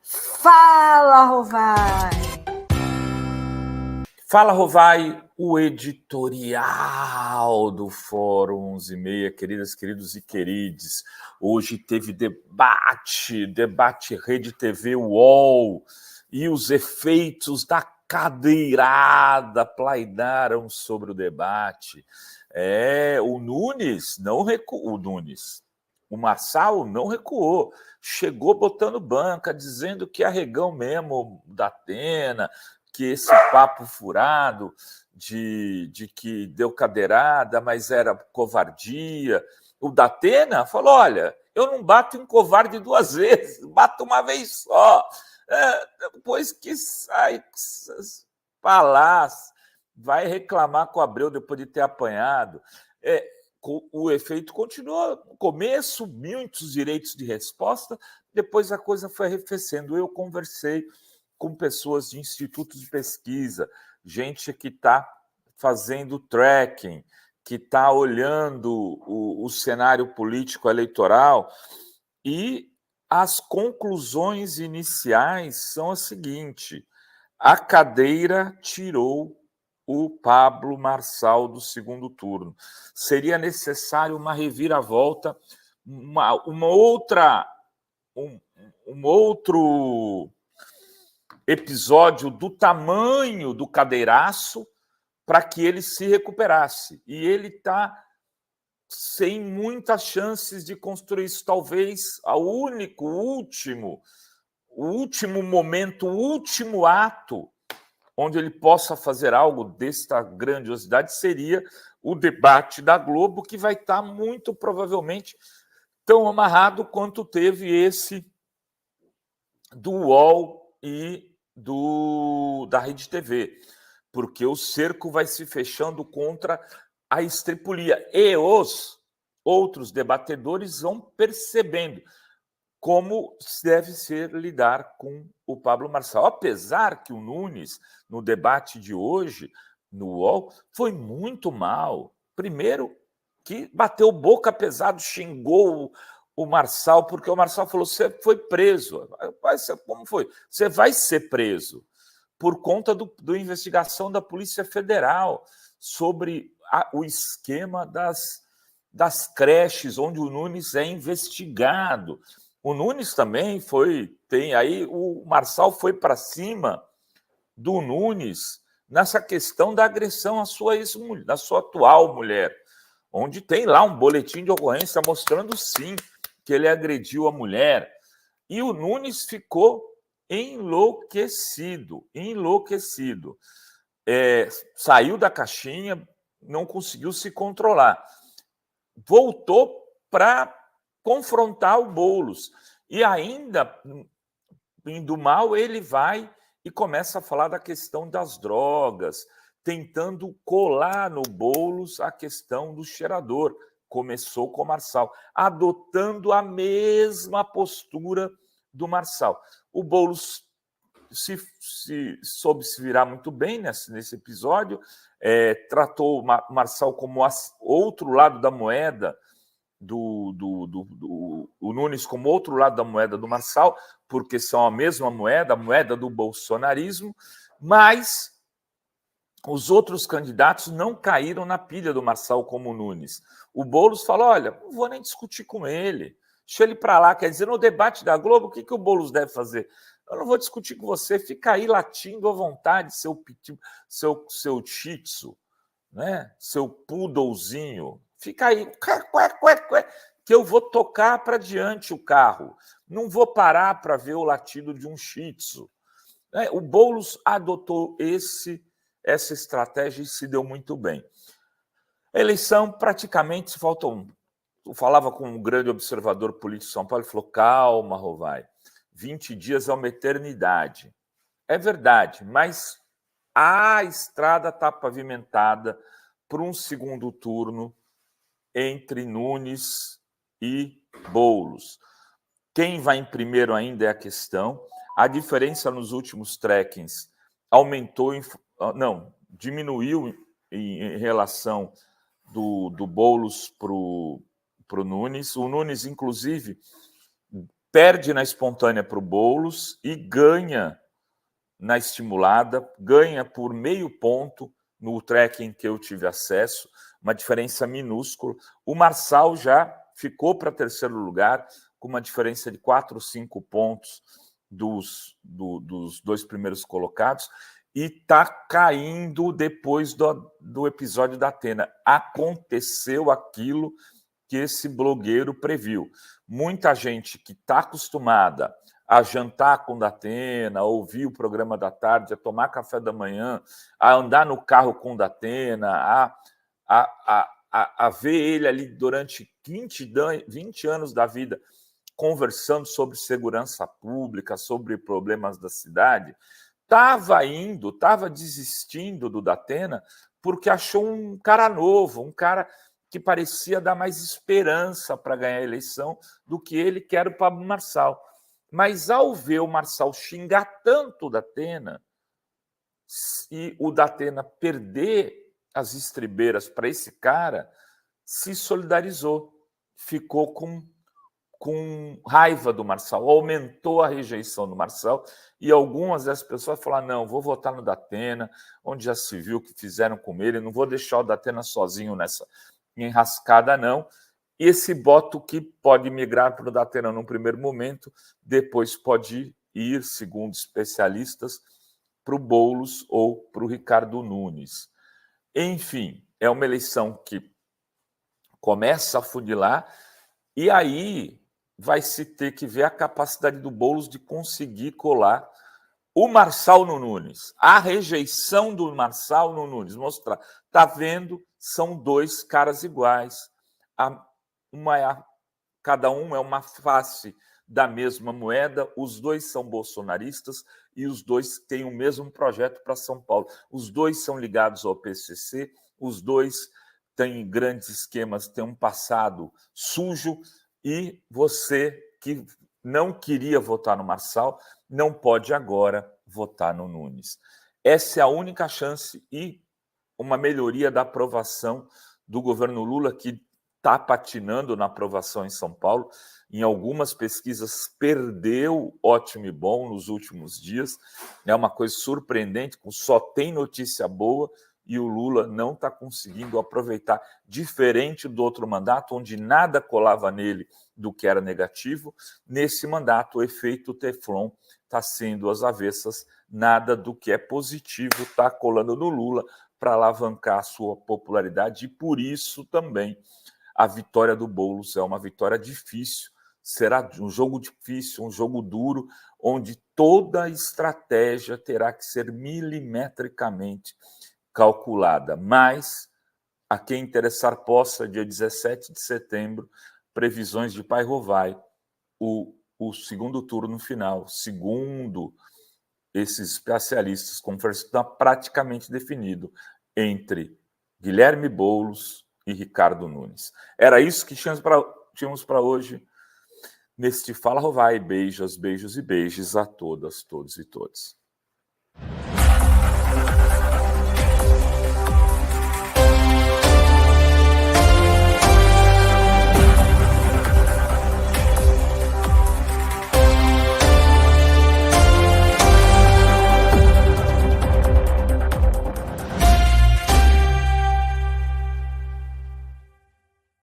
Fala, Rovai! Fala, Rovai, o editorial do Fórum 11:30, queridos e queridos. Hoje teve debate Rede TV UOL, e os efeitos da cadeirada plainaram sobre o debate. O Nunes não recuou, o Marçal não recuou, chegou botando banca, dizendo que arregão mesmo da Atena, que esse papo furado de que deu cadeirada, mas era covardia. O Datena falou: olha, eu não bato em covarde duas vezes, bato uma vez só. Depois que sai palácio, vai reclamar com o Abreu depois de ter apanhado. O efeito continuou. No começo, muitos direitos de resposta, depois a coisa foi arrefecendo. Eu conversei com pessoas de institutos de pesquisa, gente que está fazendo tracking, que está olhando o cenário político eleitoral, e as conclusões iniciais são as seguintes: a cadeira tirou o Pablo Marçal do segundo turno. Seria necessário uma reviravolta, um outro episódio do tamanho do cadeiraço para que ele se recuperasse. E ele está sem muitas chances de construir isso. Talvez o último momento, o último ato onde ele possa fazer algo desta grandiosidade seria o debate da Globo, que vai estar muito provavelmente tão amarrado quanto teve esse do UOL e da Rede TV, porque o cerco vai se fechando contra a estripulia, e os outros debatedores vão percebendo como deve ser lidar com o Pablo Marçal. Apesar que o Nunes, no debate de hoje, no UOL, foi muito mal. Primeiro, que bateu boca pesado, xingou o Marçal, porque o Marçal falou: você foi preso. Como foi? Você vai ser preso por conta da investigação da Polícia Federal sobre o esquema das creches, onde o Nunes é investigado. O Nunes também aí o Marçal foi para cima do Nunes nessa questão da agressão à sua ex-mulher, da sua atual mulher, onde tem lá um boletim de ocorrência mostrando, sim, que ele agrediu a mulher. E o Nunes ficou enlouquecido. Saiu da caixinha, não conseguiu se controlar. Voltou para confrontar o Boulos. E ainda, indo mal, ele vai e começa a falar da questão das drogas, tentando colar no Boulos a questão do cheirador. Começou com o Marçal, adotando a mesma postura do Marçal. O Boulos soube se virar muito bem nesse episódio, tratou o Marçal como outro lado da moeda, o Nunes como outro lado da moeda do Marçal, porque são a mesma moeda, a moeda do bolsonarismo, mas os outros candidatos não caíram na pilha do Marçal como o Nunes. O Boulos falou: olha, não vou nem discutir com ele, deixa ele para lá. Quer dizer, no debate da Globo, o que o Boulos deve fazer? Eu não vou discutir com você, fica aí latindo à vontade, seu shih tzu, né? Seu poodlezinho, fica aí, que eu vou tocar para diante o carro. Não vou parar para ver o latido de um shih tzu. O Boulos adotou essa estratégia e se deu muito bem. A eleição, praticamente, faltam. Eu falava com um grande observador político de São Paulo, ele falou: calma, Rovai, 20 dias é uma eternidade. É verdade, mas a estrada está pavimentada para um segundo turno entre Nunes e Boulos. Quem vai em primeiro ainda é a questão. A diferença nos últimos trackings diminuiu em relação do Boulos para o Nunes. O Nunes, inclusive, perde na espontânea para o Boulos e ganha na estimulada, ganha por meio ponto no tracking que eu tive acesso, uma diferença minúscula. O Marçal já ficou para terceiro lugar, com uma diferença de 4 ou 5 pontos dos dois primeiros colocados, e está caindo depois do episódio da Atena. Aconteceu aquilo que esse blogueiro previu. Muita gente que está acostumada a jantar com o Datena, a ouvir o programa da tarde, a tomar café da manhã, a andar no carro com o Datena, a ver ele ali durante 20 anos da vida conversando sobre segurança pública, sobre problemas da cidade, estava desistindo do Datena porque achou um cara novo, um cara que parecia dar mais esperança para ganhar a eleição do que ele, que era o Pablo Marçal. Mas ao ver o Marçal xingar tanto o Datena e o Datena perder as estribeiras para esse cara, se solidarizou, ficou com raiva do Marçal, aumentou a rejeição do Marçal, e algumas das pessoas falaram, não, vou votar no Datena, onde já se viu o que fizeram com ele, não vou deixar o Datena sozinho nessa enrascada, não. Esse voto que pode migrar para o Datena num primeiro momento, depois pode ir, segundo especialistas, para o Boulos ou para o Ricardo Nunes. Enfim, é uma eleição que começa a funilar, e aí vai se ter que ver a capacidade do Boulos de conseguir colar o Marçal no Nunes. A rejeição do Marçal no Nunes. Mostrar. Está vendo? São dois caras iguais. Cada um é uma face da mesma moeda. Os dois são bolsonaristas e os dois têm o mesmo projeto para São Paulo. Os dois são ligados ao PCC. Os dois têm grandes esquemas, têm um passado sujo. E você que não queria votar no Marçal, não pode agora votar no Nunes. Essa é a única chance e uma melhoria da aprovação do governo Lula, que está patinando na aprovação em São Paulo. Em algumas pesquisas, perdeu ótimo e bom nos últimos dias. É uma coisa surpreendente, só tem notícia boa, e o Lula não está conseguindo aproveitar, diferente do outro mandato, onde nada colava nele do que era negativo. Nesse mandato, o efeito Teflon está sendo às avessas, nada do que é positivo está colando no Lula para alavancar a sua popularidade, e por isso também a vitória do Boulos é uma vitória difícil, será um jogo difícil, um jogo duro, onde toda a estratégia terá que ser milimetricamente calculada, mas a quem interessar possa, dia 17 de setembro, previsões de Pai Rovai, o segundo turno final, segundo esses especialistas, conversa está praticamente definido entre Guilherme Boulos e Ricardo Nunes. Era isso que tínhamos para hoje neste Fala Rovai. Beijos, beijos e beijos a todas, todos e todas.